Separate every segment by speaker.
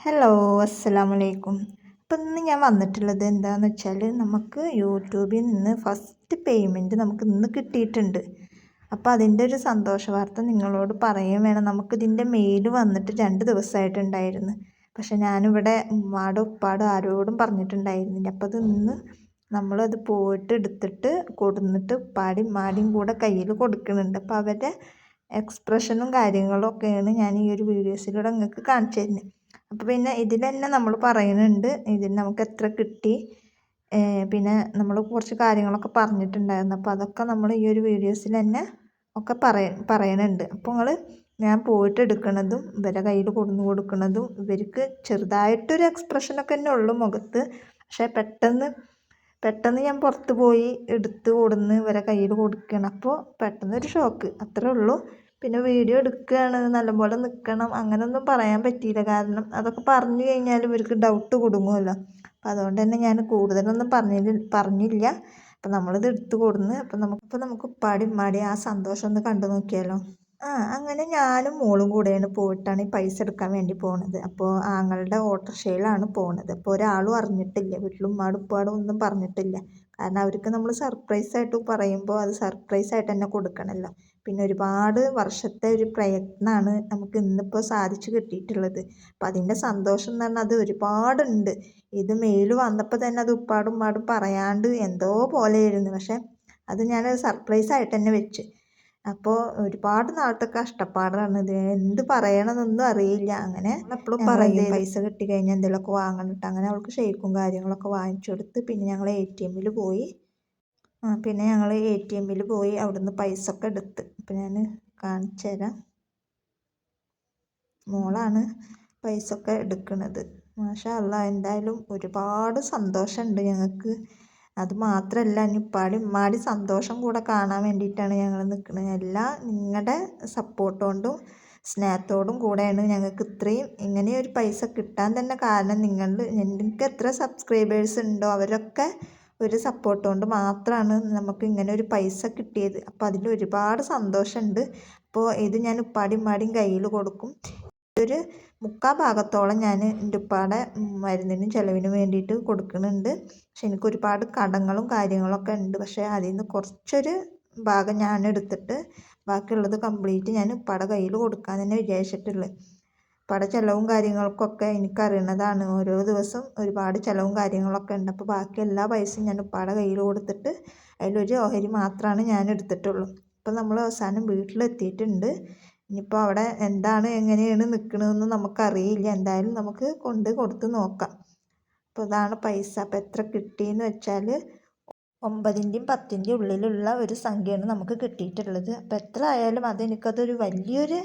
Speaker 1: Hello, അസ്സലാമലൈക്കും. അപ്പം ഇന്ന് ഞാൻ വന്നിട്ടുള്ളത് എന്താണെന്ന് വെച്ചാൽ നമുക്ക് യൂട്യൂബിൽ നിന്ന് ഫസ്റ്റ് പേയ്മെൻറ്റ് നമുക്ക് ഇന്ന് കിട്ടിയിട്ടുണ്ട്. അപ്പോൾ അതിൻ്റെ ഒരു സന്തോഷ വാർത്ത നിങ്ങളോട് പറയുകയും വേണം. നമുക്കിതിൻ്റെ മെയിൽ വന്നിട്ട് 2 ദിവസമായിട്ടുണ്ടായിരുന്നു. പക്ഷെ ഞാനിവിടെ ഉമ്മാടും ഉപ്പാടും ആരോടും പറഞ്ഞിട്ടുണ്ടായിരുന്നില്ല. അപ്പോൾ അത് ഇന്ന് നമ്മളത് പോയിട്ട് എടുത്തിട്ട് കൊടുന്നിട്ട് ഉപ്പാടിയും ഉമ്മാടിയും കൂടെ കയ്യിൽ കൊടുക്കുന്നുണ്ട്. അപ്പോൾ അവരുടെ എക്സ്പ്രഷനും കാര്യങ്ങളും ഒക്കെയാണ് ഞാൻ ഈ ഒരു വീഡിയോസിലൂടെ നിങ്ങൾക്ക് കാണിച്ചു തരുന്നത്. അപ്പോൾ പിന്നെ ഇതിൽ തന്നെ നമ്മൾ പറയുന്നുണ്ട് ഇതിൽ നമുക്ക് എത്ര കിട്ടി, പിന്നെ നമ്മൾ കുറച്ച് കാര്യങ്ങളൊക്കെ പറഞ്ഞിട്ടുണ്ടായിരുന്നു. അപ്പോൾ അതൊക്കെ നമ്മൾ ഈ ഒരു വീഡിയോസിൽ തന്നെ ഒക്കെ പറയുന്നുണ്ട്. അപ്പോൾ ഞാൻ പോയിട്ട് എടുക്കുന്നതും ഇവരെ കയ്യിൽ കൊടുക്കുന്നതും ഇവർക്ക് ചെറുതായിട്ടൊരു എക്സ്പ്രഷനൊക്കെ തന്നെ ഉള്ളൂ മുഖത്ത്. പക്ഷേ പെട്ടെന്ന് ഞാൻ പുറത്ത് പോയി എടുത്ത് കൊടുന്ന് ഇവരെ കയ്യിൽ കൊടുക്കണം. അപ്പോൾ പെട്ടെന്നൊരു ഷോക്ക്, അത്രേ ഉള്ളൂ. പിന്നെ വീഡിയോ എടുക്കുകയാണ്, നല്ലപോലെ നിൽക്കണം, അങ്ങനെയൊന്നും പറയാൻ പറ്റിയില്ല. കാരണം അതൊക്കെ പറഞ്ഞു കഴിഞ്ഞാൽ ഇവർക്ക് ഡൗട്ട് കുടുങ്ങുമല്ലോ. അപ്പോൾ അതുകൊണ്ട് തന്നെ ഞാൻ കൂടുതലൊന്നും പറഞ്ഞില്ല. അപ്പോൾ നമ്മളിത് എടുത്ത് കൊടുന്ന് അപ്പോൾ നമുക്ക് ഉപ്പാടി ഉമ്മാടി ആ സന്തോഷം ഒന്ന് കണ്ടു നോക്കിയാലോ. അങ്ങനെ ഞാനും മോളും കൂടെയാണ് പോയിട്ടാണ് ഈ പൈസ എടുക്കാൻ വേണ്ടി പോകുന്നത്. അപ്പോൾ ആങ്ങളുടെ ഓട്ടോറിക്ഷയിലാണ് പോകുന്നത്. അപ്പോൾ ഒരാളും അറിഞ്ഞിട്ടില്ല, വീട്ടിലും ഉമ്മാടും ഉപ്പാടും ഒന്നും പറഞ്ഞിട്ടില്ല. കാരണം അവർക്ക് നമ്മൾ സർപ്രൈസായിട്ട് പറയുമ്പോൾ അത് സർപ്രൈസായിട്ട് തന്നെ കൊടുക്കണമല്ലോ. പിന്നെ ഒരുപാട് വർഷത്തെ ഒരു പ്രയത്നമാണ് നമുക്ക് ഇന്നിപ്പോൾ സാധിച്ചു കിട്ടിയിട്ടുള്ളത്. അപ്പോൾ അതിൻ്റെ സന്തോഷം എന്ന് പറഞ്ഞാൽ അത് ഒരുപാടുണ്ട്. ഇത് മെയിൽ വന്നപ്പോൾ തന്നെ അത് ഉപ്പാടും ഉമ്മാടും പറയാണ്ട് എന്തോ പോലെയായിരുന്നു. പക്ഷെ അത് ഞാൻ സർപ്രൈസായിട്ട് തന്നെ വെച്ച്. അപ്പോൾ ഒരുപാട് നാളത്തെ കഷ്ടപ്പാടാണ് ഇത്, എന്ത് പറയണമെന്നൊന്നും അറിയില്ല. അങ്ങനെ എപ്പോഴും പറയും പൈസ കിട്ടി കഴിഞ്ഞാൽ എന്തെങ്കിലുമൊക്കെ വാങ്ങണിട്ട്. അങ്ങനെ അവൾക്ക് ഷേക്കും കാര്യങ്ങളൊക്കെ വാങ്ങിച്ചു കൊടുത്ത് പിന്നെ ഞങ്ങൾ ATM-ൽ പോയി. അവിടുന്ന് പൈസ ഒക്കെ എടുത്ത്. അപ്പം ഞാൻ കാണിച്ചു തരാം. മോളാണ് പൈസ ഒക്കെ എടുക്കുന്നത്. മാഷാ അല്ലാ, എന്തായാലും ഒരുപാട് സന്തോഷമുണ്ട് ഞങ്ങൾക്ക്. അത് മാത്രമല്ല, ഇനി ഉപ്പാടി ഉമ്മാടി സന്തോഷം കൂടെ കാണാൻ വേണ്ടിയിട്ടാണ് ഞങ്ങൾ നിൽക്കുന്നത്. എല്ലാം നിങ്ങളുടെ സപ്പോർട്ട് കൊണ്ടും സ്നേഹത്തോടും കൂടെയാണ് ഞങ്ങൾക്ക് ഇത്രയും ഇങ്ങനെ ഒരു പൈസ കിട്ടാൻ തന്നെ കാരണം. നിങ്ങൾക്ക് എത്ര സബ്സ്ക്രൈബേഴ്സ് ഉണ്ടോ അവരൊക്കെ ഒരു സപ്പോർട്ട് കൊണ്ട് മാത്രമാണ് നമുക്ക് ഇങ്ങനെ ഒരു പൈസ കിട്ടിയത്. അപ്പോൾ അതിൽ ഒരുപാട് സന്തോഷമുണ്ട്. അപ്പോൾ ഇത് ഞാൻ ഉപ്പാടിയും ഉമ്മാടിയും കയ്യിൽ കൊടുക്കും. ഒരു 3/4 ഭാഗത്തോളം ഞാൻ എൻ്റെ ഉപ്പാടെ മരുന്നിനും ചിലവിനും വേണ്ടിയിട്ട് കൊടുക്കുന്നുണ്ട്. പക്ഷെ എനിക്ക് ഒരുപാട് കടങ്ങളും കാര്യങ്ങളൊക്കെ ഉണ്ട്. പക്ഷേ അതിൽ നിന്ന് കുറച്ചൊരു ഭാഗം ഞാൻ എടുത്തിട്ട് ബാക്കിയുള്ളത് കംപ്ലീറ്റ് ഞാൻ ഉപ്പാടെ കയ്യിൽ കൊടുക്കാൻ തന്നെ വിചാരിച്ചിട്ടുള്ളത്. ഉപ്പാടെ ചിലവും കാര്യങ്ങൾക്കൊക്കെ എനിക്കറിയണതാണ്. ഓരോ ദിവസം ഒരുപാട് ചിലവും കാര്യങ്ങളൊക്കെ ഉണ്ട്. അപ്പോൾ ബാക്കി എല്ലാ പൈസയും ഞാൻ ഉപ്പാടെ കയ്യിൽ കൊടുത്തിട്ട് അതിലൊരു ഓഹരി മാത്രമാണ് ഞാൻ എടുത്തിട്ടുള്ളൂ. അപ്പോൾ നമ്മൾ അവസാനം വീട്ടിലെത്തിയിട്ടുണ്ട്. ഇനിയിപ്പോൾ അവിടെ എന്താണ് എങ്ങനെയാണ് നിൽക്കണതെന്ന് നമുക്കറിയില്ല. എന്തായാലും നമുക്ക് കൊടുത്ത് നോക്കാം. അപ്പോൾ ഇതാണ് പൈസ. അപ്പോൾ എത്ര കിട്ടിയെന്ന് വെച്ചാൽ 9-ൻ്റെയും 10-ൻ്റെയും ഉള്ളിലുള്ള ഒരു സംഖ്യയാണ് നമുക്ക് കിട്ടിയിട്ടുള്ളത്. അപ്പോൾ എത്ര ആയാലും അതെനിക്കതൊരു വലിയൊരു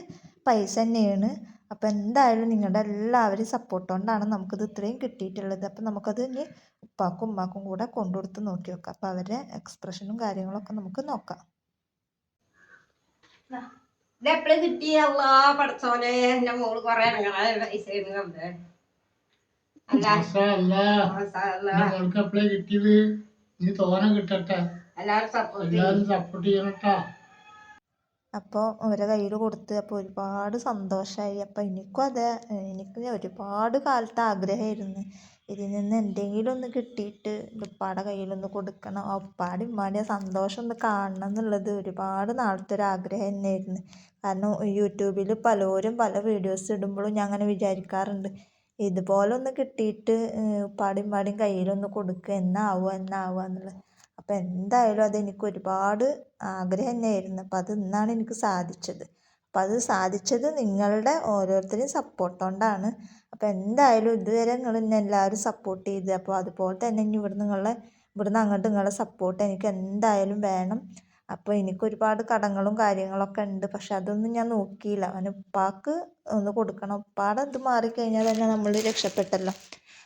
Speaker 1: പൈസ തന്നെയാണ്. അപ്പോൾ എന്തായാലും നിങ്ങളുടെ എല്ലാവരും സപ്പോർട്ട് കൊണ്ടാണ് നമുക്കിത് ഇത്രയും കിട്ടിയിട്ടുള്ളത്. അപ്പോൾ നമുക്കത് ഇനി ഉപ്പാക്കും ഉമ്മാക്കും കൂടെ കൊണ്ടുകൊടുത്ത് നോക്കി നോക്കാം. അപ്പോൾ അവരുടെ എക്സ്പ്രഷനും കാര്യങ്ങളൊക്കെ നമുക്ക് നോക്കാം.
Speaker 2: ഇതെപ്പോഴും കിട്ടിയല്ല പഠിച്ചോനെ, എന്റെ മോള് കൊറേ ഇറങ്ങണ പൈസ
Speaker 3: കിട്ടിയത്. ഇനി തോനെ കിട്ടട്ടെ,
Speaker 2: എല്ലാരും
Speaker 3: സപ്പോർട്ട് ചെയ്യണട്ടാ.
Speaker 1: അപ്പോൾ അവരെ കയ്യിൽ കൊടുത്ത് അപ്പോൾ ഒരുപാട് സന്തോഷമായി. അപ്പോൾ എനിക്ക് ഒരുപാട് കാലത്തെ ആഗ്രഹമായിരുന്നു ഇതിൽ നിന്ന് എന്തെങ്കിലും ഒന്ന് കിട്ടിയിട്ട് ഉപ്പാടെ കയ്യിലൊന്ന് കൊടുക്കണം, ആ ഉപ്പാടെയും ഉമ്മാടെയും സന്തോഷം ഒന്ന് കാണണം എന്നുള്ളത് ഒരുപാട് നാളത്തെ ഒരു ആഗ്രഹം തന്നെയായിരുന്നു. കാരണം യൂട്യൂബിൽ പലരും പല വീഡിയോസ് ഇടുമ്പോഴും ഞാൻ അങ്ങനെ വിചാരിക്കാറുണ്ട്, ഇതുപോലെ ഒന്ന് കിട്ടിയിട്ട് ഉപ്പാടെയും ഉമ്മാടെയും കയ്യിലൊന്ന് കൊടുക്കുക, എന്നാവുക എന്നുള്ളത്. അപ്പോൾ എന്തായാലും അതെനിക്ക് ഒരുപാട് ആഗ്രഹം തന്നെയായിരുന്നു. അപ്പോൾ അത് ഇന്നാണ് എനിക്ക് സാധിച്ചത്. അപ്പോൾ അത് സാധിച്ചത് നിങ്ങളുടെ ഓരോരുത്തരെയും സപ്പോർട്ട് കൊണ്ടാണ്. അപ്പോൾ എന്തായാലും ഇതുവരെ നിങ്ങൾ എന്നെ എല്ലാവരും സപ്പോർട്ട് ചെയ്ത്, അപ്പോൾ അതുപോലെ തന്നെ ഇനി ഇവിടുന്ന് അങ്ങോട്ട് നിങ്ങളുടെ സപ്പോർട്ട് എനിക്ക് എന്തായാലും വേണം. അപ്പോൾ എനിക്ക് ഒരുപാട് കടങ്ങളും കാര്യങ്ങളൊക്കെ ഉണ്ട്. പക്ഷെ അതൊന്നും ഞാൻ നോക്കിയില്ല. അവന് ഉപ്പാക്ക് ഒന്ന് കൊടുക്കണം. ഉപ്പാടെ ഇത് മാറിക്കഴിഞ്ഞാൽ തന്നെ നമ്മൾ രക്ഷപ്പെട്ടല്ലോ.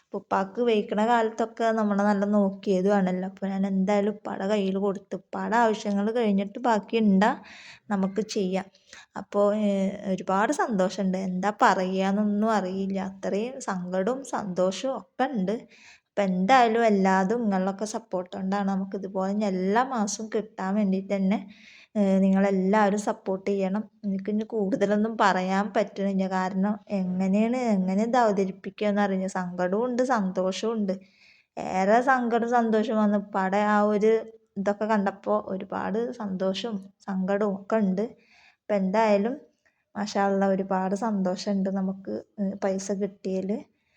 Speaker 1: അപ്പോൾ ഉപ്പാക്ക് വയ്ക്കണ കാലത്തൊക്കെ നമ്മളെ നല്ല നോക്കിയതുമാണല്ലോ. അപ്പോൾ ഞാൻ എന്തായാലും ഉപ്പാടെ കയ്യിൽ കൊടുത്തു. ഉപ്പാടെ ആവശ്യങ്ങൾ കഴിഞ്ഞിട്ട് ബാക്കി നമുക്ക് ചെയ്യാം. അപ്പോൾ ഒരുപാട് സന്തോഷമുണ്ട്, എന്താ പറയുകയെന്നൊന്നും അറിയില്ല. അത്രയും സങ്കടവും സന്തോഷവും ഒക്കെ ഉണ്ട്. അപ്പം എന്തായാലും എല്ലാതും നിങ്ങളൊക്കെ സപ്പോർട്ട് കൊണ്ടാണ് നമുക്കിതുപോലെ എല്ലാ മാസവും കിട്ടാൻ വേണ്ടിയിട്ട് തന്നെ നിങ്ങളെല്ലാവരും സപ്പോർട്ട് ചെയ്യണം. എനിക്കിനി കൂടുതലൊന്നും പറയാൻ പറ്റണില്ല, കാരണം എങ്ങനെ ഇത് അവതരിപ്പിക്കുകയെന്ന് അറിയില്ല. സങ്കടവും ഉണ്ട് സന്തോഷവും ഉണ്ട്. ഏറെ സങ്കടവും സന്തോഷവും വന്നു ഉപ്പാടെ ആ ഒരു ഇതൊക്കെ കണ്ടപ്പോൾ ഒരുപാട് സന്തോഷവും സങ്കടവും ഒക്കെ ഉണ്ട്. അപ്പം എന്തായാലും മാഷാ അല്ലാ ഒരുപാട് സന്തോഷമുണ്ട് നമുക്ക് പൈസ കിട്ടിയതിൽ.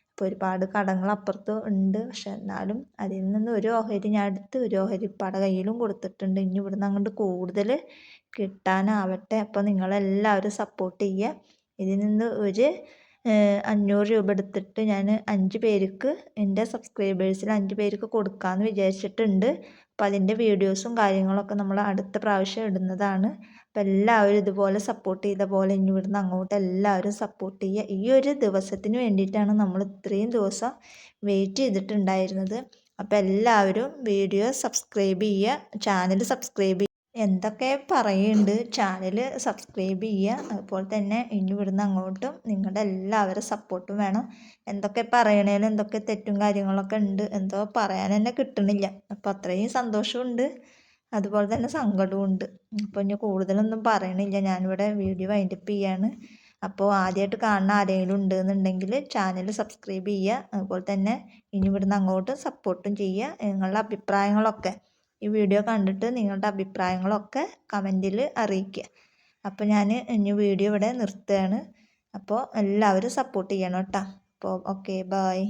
Speaker 1: ഇപ്പോൾ ഒരുപാട് കടങ്ങൾ അപ്പുറത്ത് ഉണ്ട്, പക്ഷെ എന്നാലും അതിൽ നിന്ന് ഒരു ഓഹരി ഞാൻ എടുത്ത് ഒരു ഓഹരി ഇപ്പാടെ കയ്യിലും കൊടുത്തിട്ടുണ്ട്. ഇനി ഇവിടുന്ന് അങ്ങോട്ട് കൂടുതൽ കിട്ടാനാവട്ടെ. അപ്പോൾ നിങ്ങളെല്ലാവരും സപ്പോർട്ട് ചെയ്യുക. ഇതിൽ നിന്ന് ഒരു 500 രൂപ എടുത്തിട്ട് ഞാൻ 5 പേർക്ക്, എൻ്റെ സബ്സ്ക്രൈബേഴ്സിൽ 5 പേർക്ക് കൊടുക്കാമെന്ന് വിചാരിച്ചിട്ടുണ്ട്. അപ്പം അതിൻ്റെ വീഡിയോസും കാര്യങ്ങളൊക്കെ നമ്മൾ അടുത്ത പ്രാവശ്യം ഇടുന്നതാണ്. അപ്പം എല്ലാവരും ഇതുപോലെ സപ്പോർട്ട് ചെയ്ത പോലെ ഇനി ഇവിടുന്ന് അങ്ങോട്ട് എല്ലാവരും സപ്പോർട്ട് ചെയ്യുക. ഈ ഒരു ദിവസത്തിന് വേണ്ടിയിട്ടാണ് നമ്മൾ ഇത്രയും ദിവസം വെയിറ്റ് ചെയ്തിട്ടുണ്ടായിരുന്നത്. അപ്പം എല്ലാവരും വീഡിയോ സബ്സ്ക്രൈബ് ചെയ്യുക, ചാനൽ സബ്സ്ക്രൈബ് ചെയ്യുക. എന്തൊക്കെ പറയുന്നുണ്ട്, ചാനൽ സബ്സ്ക്രൈബ് ചെയ്യുക. അതുപോലെ തന്നെ ഇനി ഇവിടുന്ന് അങ്ങോട്ടും നിങ്ങളുടെ എല്ലാവരും സപ്പോർട്ടും വേണം. എന്തൊക്കെ പറയണേലും എന്തൊക്കെ തെറ്റും കാര്യങ്ങളൊക്കെ ഉണ്ട്, എന്തോ പറയാൻ തന്നെ കിട്ടണില്ല. അപ്പോൾ അത്രയും സന്തോഷമുണ്ട്, അതുപോലെ തന്നെ സങ്കടവും ഉണ്ട്. അപ്പോൾ ഇനി കൂടുതലൊന്നും പറയണില്ല, ഞാനിവിടെ വീഡിയോ വൈൻഡപ്പ് ചെയ്യാണ്. അപ്പോൾ ആദ്യമായിട്ട് കാണുന്ന ആരെങ്കിലും ഉണ്ടെന്നുണ്ടെങ്കിൽ ചാനൽ സബ്സ്ക്രൈബ് ചെയ്യുക. അതുപോലെ തന്നെ ഇനി ഇവിടുന്ന് അങ്ങോട്ട് സപ്പോർട്ടും ചെയ്യുക. നിങ്ങളുടെ അഭിപ്രായങ്ങളൊക്കെ ഈ വീഡിയോ കണ്ടിട്ട് നിങ്ങളുടെ അഭിപ്രായങ്ങളൊക്കെ കമൻറ്റിൽ അറിയിക്കുക. അപ്പോൾ ഞാൻ ഇനി വീഡിയോ ഇവിടെ നിർത്തുകയാണ്. അപ്പോൾ എല്ലാവരും സപ്പോർട്ട് ചെയ്യണം കേട്ടോ. അപ്പോൾ ഓക്കെ, ബായ്.